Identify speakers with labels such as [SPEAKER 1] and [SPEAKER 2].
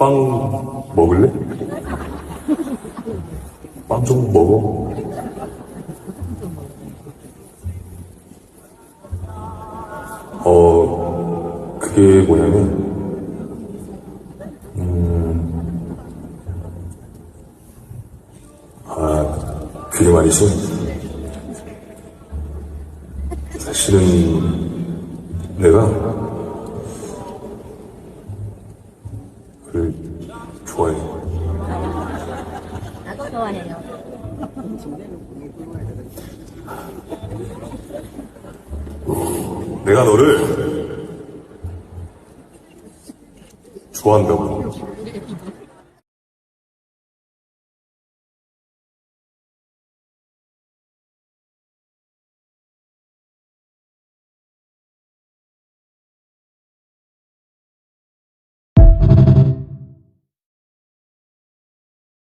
[SPEAKER 1] 빵 먹을래? 빵 좀 먹어. 그게 뭐냐면, 그게 말이지. 사실은 내가 그를 좋아해.
[SPEAKER 2] 나도 좋아해요.
[SPEAKER 1] 내가 너를 좋아한다고.